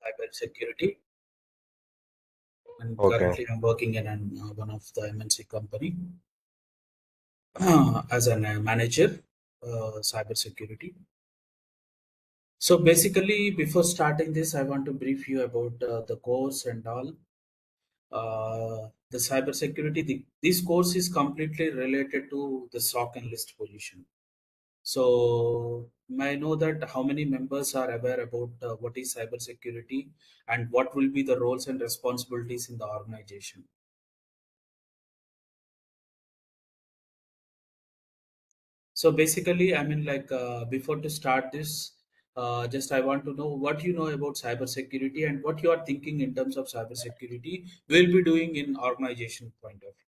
cyber security, and Okay. currently I'm working in one of the MNC company as a manager, cyber security. So basically, before starting this, I want to brief you about the course and all. The cyber security. This course is completely related to the SOC and list position. So may I know that how many members are aware about what is cyber security and what will be the roles and responsibilities in the organization? So basically, I mean, like before to start this, just I want to know what you know about cybersecurity and what you are thinking in terms of cybersecurity will be doing in organization point of view.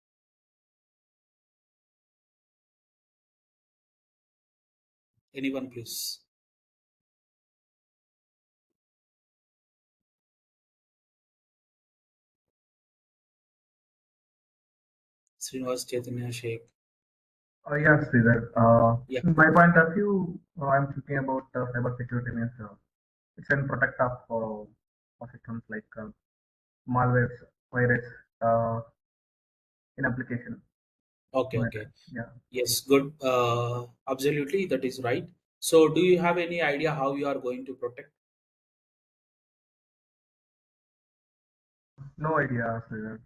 Anyone, please? Srinivas Chaitanya Sheikh. Yes, Sridhar. Yeah. In my point of view, I'm thinking about cybersecurity means it's an protect of systems like malwares, virus uh, in application. Okay. Like Okay. yeah, Yes. Good. Absolutely, that is right. So, do you have any idea how you are going to protect? no idea, Sridhar.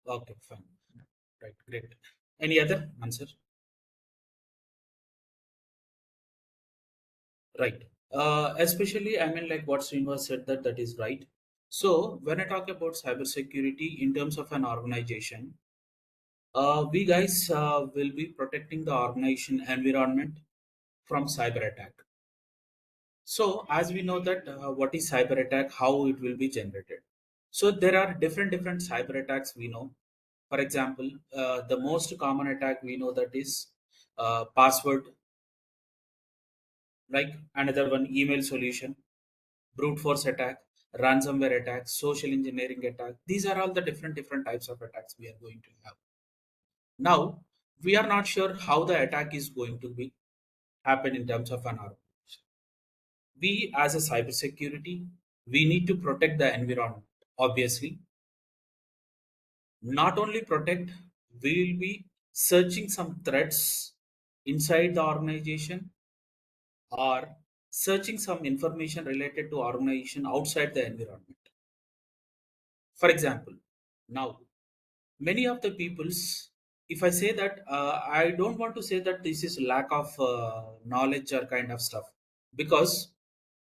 Okay. Fine. Right. Great. Any other answer? Right. Especially, I mean, like what Srinivas said, that is right. So, when I talk about cybersecurity in terms of an organization, we guys will be protecting the organization environment from cyber attack. So, as we know that what is cyber attack, how it will be generated. So, there are different cyber attacks we know. For example, the most common attack we know that is password, like another one email solution, brute force attack, ransomware attack, social engineering attack. These are all the different types of attacks we are going to have. Now, we are not sure how the attack is going to be happen in terms of an organization. We, as a cybersecurity, we need to protect the environment. Obviously, not only protect, we will be searching some threats inside the organization or searching some information related to organization outside the environment. For example, now many of the peoples, if I say that, I don't want to say that this is lack of knowledge or kind of stuff, because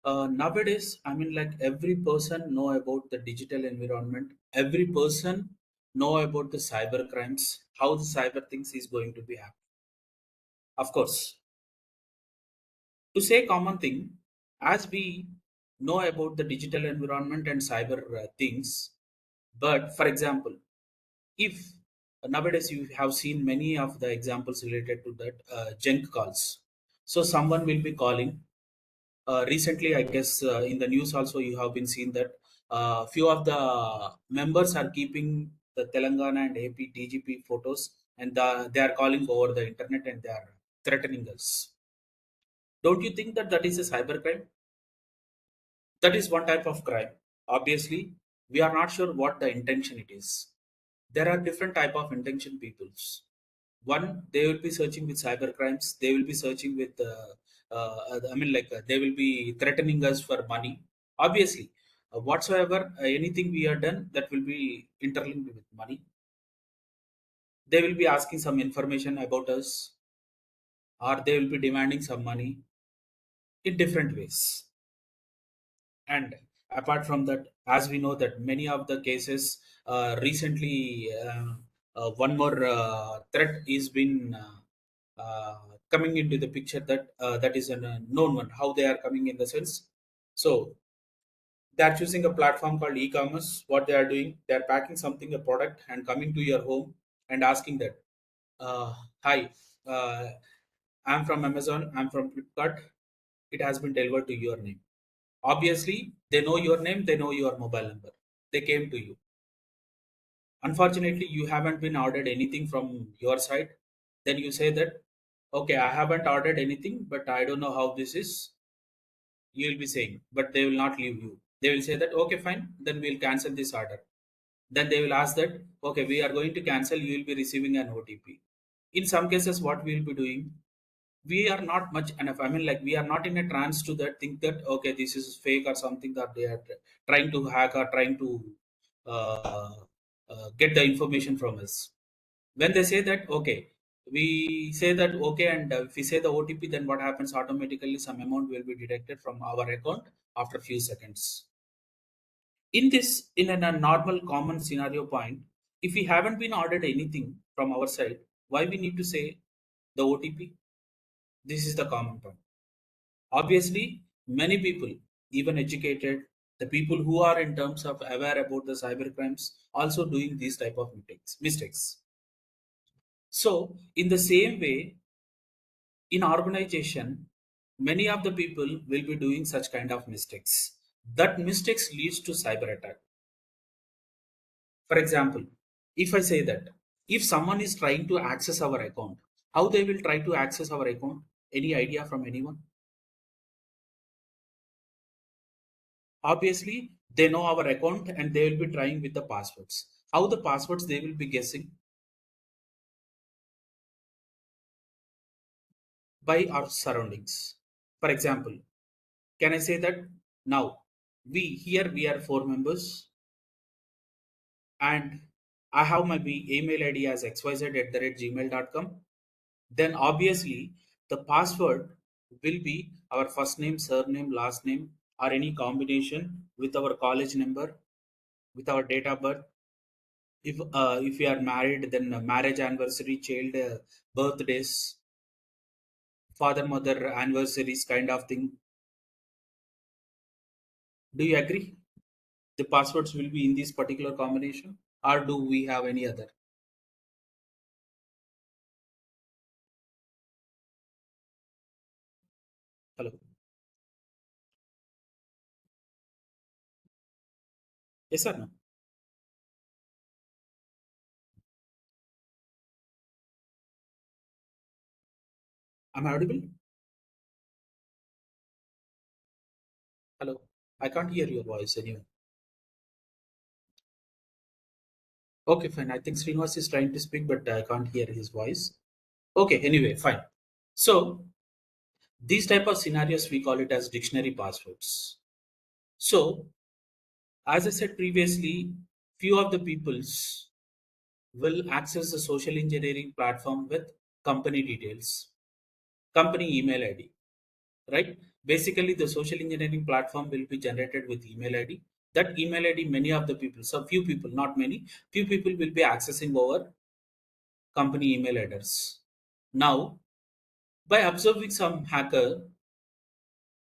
nowadays, I mean, like every person know about the digital environment, every person know about the cyber crimes, how the cyber things is going to be happening. Of course, to say common thing, as we know about the digital environment and cyber things, but for example, if nowadays you have seen many of the examples related to that junk calls, so someone will be calling. Recently, I guess in the news also you have been seen that few of the members are keeping the Telangana and AP DGP photos, and they are calling over the internet and they are threatening us. Don't you think that that is a cyber crime? That is one type of crime. Obviously, we are not sure what the intention it is. There are different type of intention peoples. One, they will be searching with cyber crimes. They will be searching with I mean, like they will be threatening us for money. Obviously, whatsoever anything we are done, that will be interlinked with money. They will be asking some information about us, or they will be demanding some money in different ways. And apart from that, as we know that many of the cases recently, one more threat is been coming into the picture, that that is a known one. How they are coming in the sense, so they are choosing a platform called e-commerce. What they are doing, they are packing something, a product, and coming to your home and asking that, "Hi, uh, I'm from Amazon. I'm from Flipkart. It has been delivered to your name." Obviously, they know your name, they know your mobile number. They came to you. Unfortunately, you haven't been ordered anything from your side. Then you say that, okay, I haven't ordered anything, but I don't know how this is. You will be saying, but they will not leave you. They will say that, okay, fine, then we'll cancel this order. Then they will ask that, okay, we are going to cancel, you will be receiving an OTP. In some cases, what we will be doing, we are not much enough. I mean, like, we are not in a trance to that, think that, okay, this is fake or something, that they are trying to hack or trying to uh, get the information from us. When they say that, okay, we say that, okay, and if we say the OTP, then what happens? Automatically, some amount will be deducted from our account after few seconds. In this, in a normal common scenario point, if we haven't been ordered anything from our side, why we need to say the OTP? This is the common point. Obviously, many people, even educated, the people who are in terms of aware about the cyber crimes, also doing these type of mistakes. So in the same way, in organization, many of the people will be doing such kind of mistakes. That mistakes leads to cyber attack. For example, if I say that, if someone is trying to access our account, how they will try to access our account? Any idea from anyone? Obviously, they know our account and they will be trying with the passwords. How the passwords they will be guessing? By our surroundings. For example, can I say that now we are four members, and I have my email ID as xyz@gmail.com. Then obviously the password will be our first name, surname, last name, or any combination with our college number, with our date of birth. If we are married, then marriage anniversary, child birthdays, father mother anniversaries, kind of thing. Do you agree? The passwords will be in this particular combination, or do we have any other? Hello, yes or no? Am I audible? Hello, I can't hear your voice anyway. Okay, fine. I think Srinivas is trying to speak, but I can't hear his voice. Okay, anyway, fine. So these type of scenarios we call it as dictionary passwords. So as I said previously, few of the peoples will access the social engineering platform with company details, company email ID, right? Basically, the social engineering platform will be generated with email ID. That email ID, many of the people, so few people, not many, few people will be accessing over company email address. Now, by observing some hacker,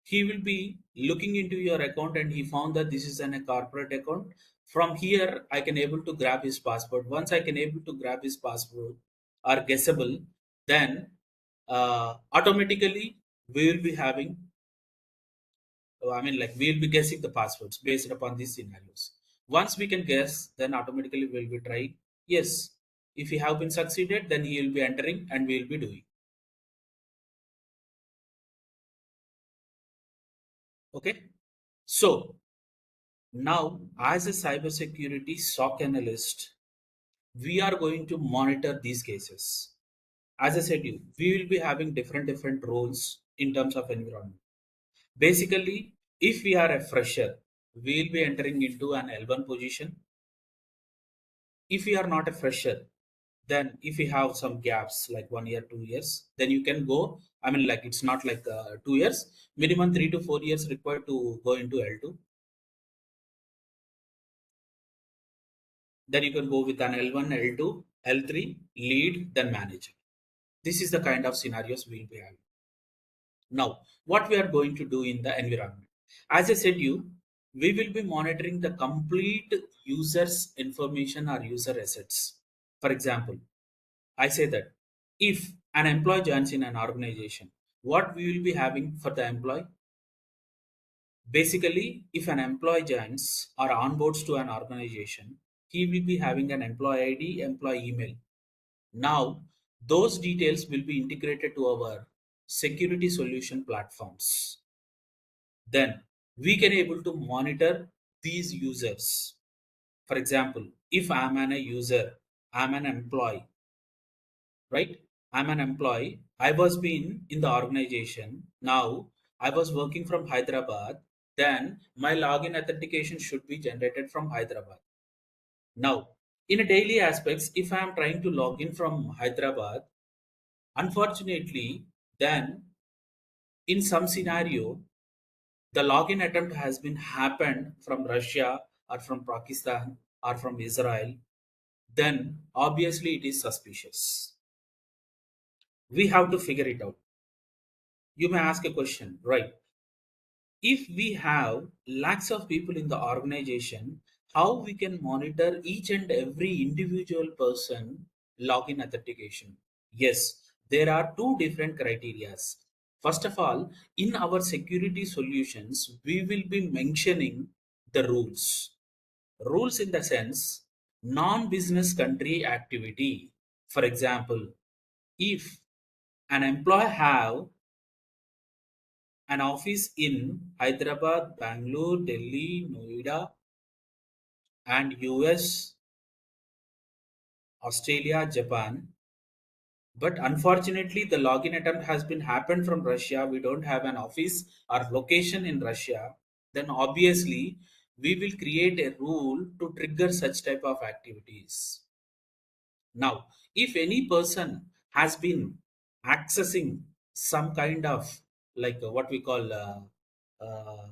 he will be looking into your account and he found that this is a corporate account. From here, I can able to grab his password. Once I can able to grab his password or guessable, then automatically we will be having, I mean, like, we'll be guessing the passwords based upon these scenarios. Once we can guess, then automatically we'll be trying. Yes, if he have been succeeded, then he will be entering and we will be doing. Okay. So now, as a cybersecurity SOC analyst, we are going to monitor these cases. As I said, we will be having different roles in terms of environment. Basically, if we are a fresher, we will be entering into an L1 position. If we are not a fresher, then if we have some gaps like 1 year, 2 years, then you can go. I mean, like, it's not like 2 years, minimum 3 to 4 years required to go into L2. Then you can go with an L1, L2, L3, lead, then manager. This is the kind of scenarios we'll be having. Now, what we are going to do in the environment. As I said we will be monitoring the complete user's information or user assets. For example, I say that if an employee joins in an organization, what we will be having for the employee? Basically, if an employee joins or onboards to an organization, he will be having an employee ID, employee email. Now, those details will be integrated to our security solution platforms. Then, we can able to monitor these users. For example, if I'm a user, I'm an employee, right? I'm an employee. I was been in the organization. Now I was working from Hyderabad. Then my login authentication should be generated from Hyderabad. Now, in a daily aspects, if I am trying to log in from Hyderabad, unfortunately, then in some scenario, the login attempt has been happened from Russia or from Pakistan or from Israel, then obviously it is suspicious. We have to figure it out. You may ask a question, right? If we have lakhs of people in the organization, how we can monitor each and every individual person login authentication? Yes, there are two different criterias. First of all, in our security solutions, we will be mentioning the rules. Rules in the sense non-business country activity. For example, if an employee have an office in Hyderabad, Bangalore, Delhi, Noida, and US, Australia, Japan. But unfortunately, the login attempt has been happened from Russia. We don't have an office or location in Russia. Then obviously, we will create a rule to trigger such type of activities. Now, if any person has been accessing some kind of like what we call uh,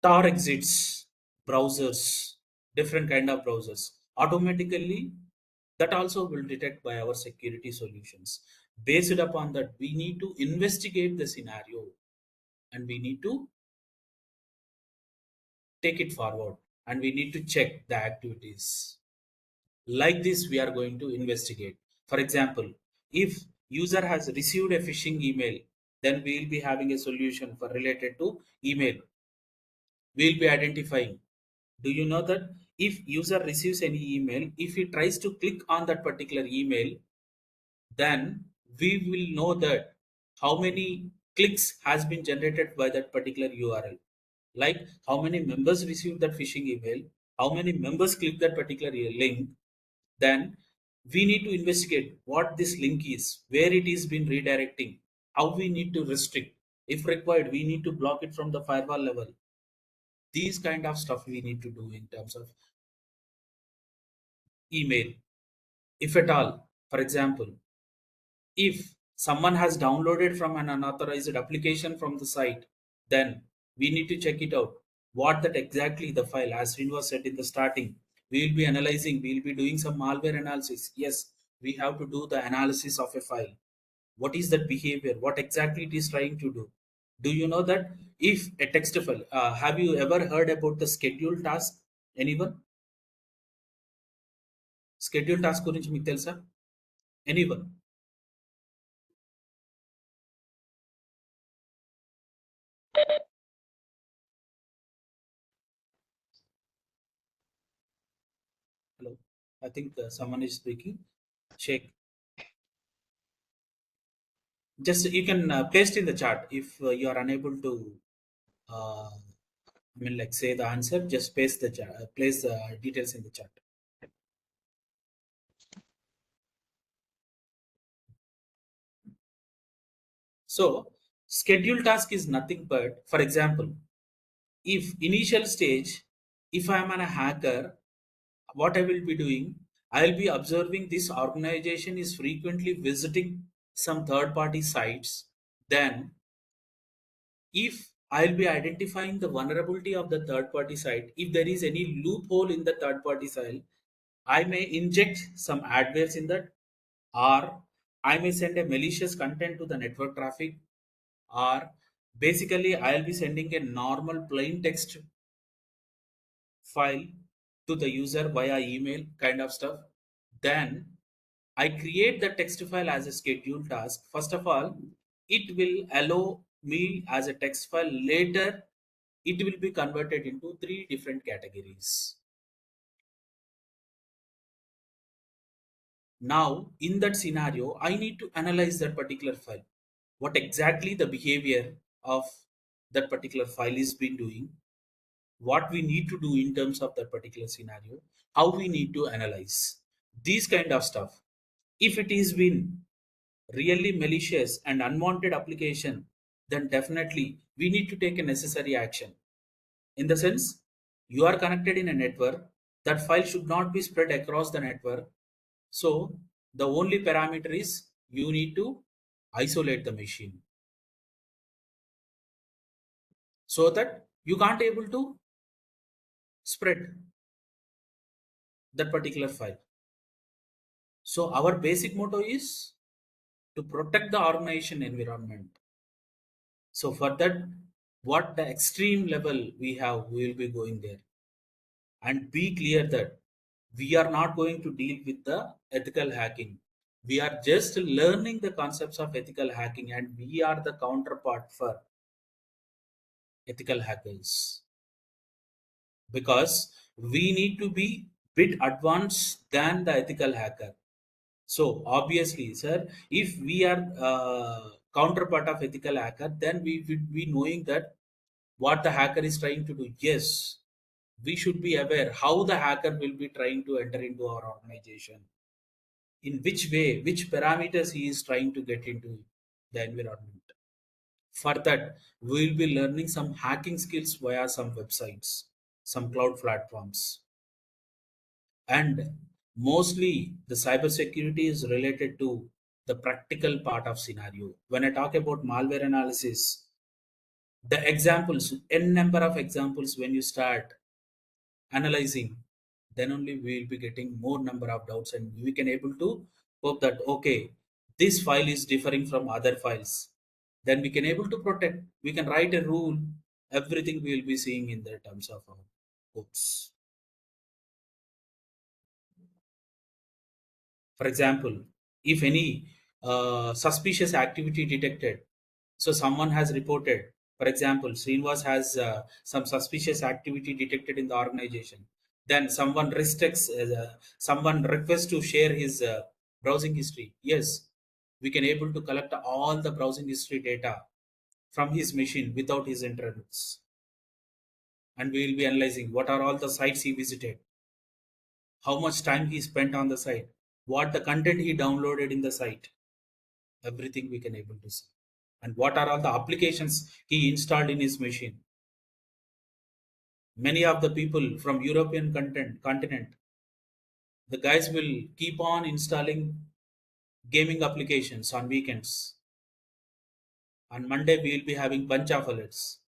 tar exits browsers, different kind of browsers, automatically that also will detect by our security solutions. Based upon that, we need to investigate the scenario and we need to take it forward and we need to check the activities. Like this, we are going to investigate. For example, if user has received a phishing email, then we will be having a solution for related to email. We will be identifying. Do you know that if user receives any email, if he tries to click on that particular email, then we will know that how many clicks has been generated by that particular URL. Like how many members received that phishing email, how many members click that particular link. Then we need to investigate what this link is, where it is been redirecting, how we need to restrict. If required, we need to block it from the firewall level. These kind of stuff we need to do in terms of email. If at all, for example, if someone has downloaded from an unauthorized application from the site, then we need to check it out. What that exactly the file, as Srinivas said in the starting, we will be analyzing, we will be doing some malware analysis. Yes, we have to do the analysis of a file. What is that behavior? What exactly it is trying to do? Do you know that if a text file, have you ever heard about the schedule task? Anyone? Schedule task గురించి మీకు తెలుసా? Anyone? Hello. I think someone is speaking. Sheikh. Just you can paste in the chat if you are unable to. I mean, like say the answer. Just paste the chat. Place the details in the chat. So schedule task is nothing but, for example, if initial stage, if I am a hacker, what I will be doing, I will be observing this organization is frequently visiting some third party sites. Then if I'll be identifying the vulnerability of the third party site, if there is any loophole in the third party site, I may inject some adwares in that, or I may send a malicious content to the network traffic, or basically I'll be sending a normal plain text file to the user via email kind of stuff. Then I create the text file as a scheduled task. First of all, it will allow me as a text file. Later, it will be converted into three different categories. Now, in that scenario, I need to analyze that particular file. What exactly the behavior of that particular file is been doing, what we need to do in terms of that particular scenario, how we need to analyze these kind of stuff. If it is been really malicious and unwanted application, then definitely we need to take a necessary action. In the sense, you are connected in a network, that file should not be spread across the network. So the only parameter is you need to isolate the machine so that you can't able to spread that particular file. So our basic motto is to protect the organization environment. So for that, what the extreme level we have, we will be going there, and be clear that we are not going to deal with the ethical hacking. We are just learning the concepts of ethical hacking, and we are the counterpart for ethical hackers, because we need to be bit advanced than the ethical hacker. So obviously, sir, if we are counterpart of ethical hacker, then we would be knowing that what the hacker is trying to do. Yes, we should be aware how the hacker will be trying to enter into our organization, in which way, which parameters he is trying to get into the environment. For that, we will be learning some hacking skills via some websites, some cloud platforms, and mostly the cybersecurity is related to the practical part of scenario. When I talk about malware analysis, the examples, n number of examples, when you start analyzing, then only we will be getting more number of doubts, and we can able to hope that okay, this file is differing from other files. Then we can able to protect, we can write a rule, everything we will be seeing in the terms of our codes. For example, if any suspicious activity detected, so someone has reported, for example, Srinivas has some suspicious activity detected in the organization. Then someone requests to share his browsing history. Yes, we can able to collect all the browsing history data from his machine without his interference, and we will be analyzing what are all the sites he visited, how much time he spent on the site, what the content he downloaded in the site, everything we can able to see, and what are all the applications he installed in his machine. Many of the people from European continent, the guys will keep on installing gaming applications on weekends. On Monday we will be having bunch of alerts.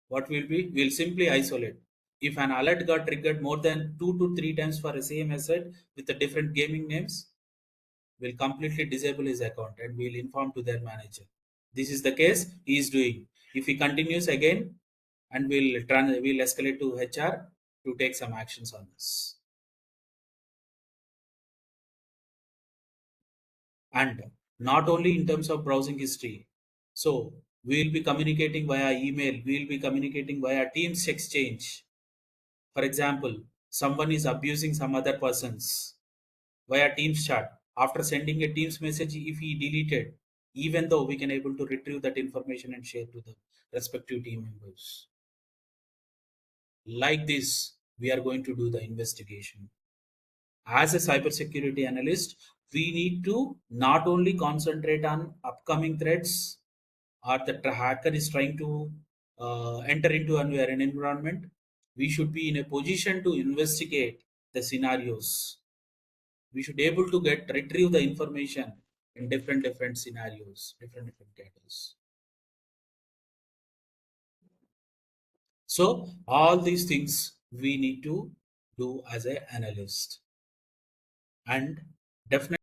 What will be, we'll simply isolate. If an alert got triggered more than 2 to 3 times for a same asset with the different gaming names, will completely disable his account and will inform to their manager. This is the case he is doing. If he continues again, and will escalate to HR to take some actions on this. And not only in terms of browsing history. So we will be communicating via email, we will be communicating via Teams exchange. For example, someone is abusing some other persons via Teams chat. After sending a Teams message, if he deleted, even though we can able to retrieve that information and share to the respective team members. Like this, we are going to do the investigation. As a cybersecurity analyst, we need to not only concentrate on upcoming threats or the hacker is trying to enter into an environment. We should be in a position to investigate the scenarios. We should able to get retrieve the information in different scenarios, different categories. So all these things we need to do as an analyst, and definitely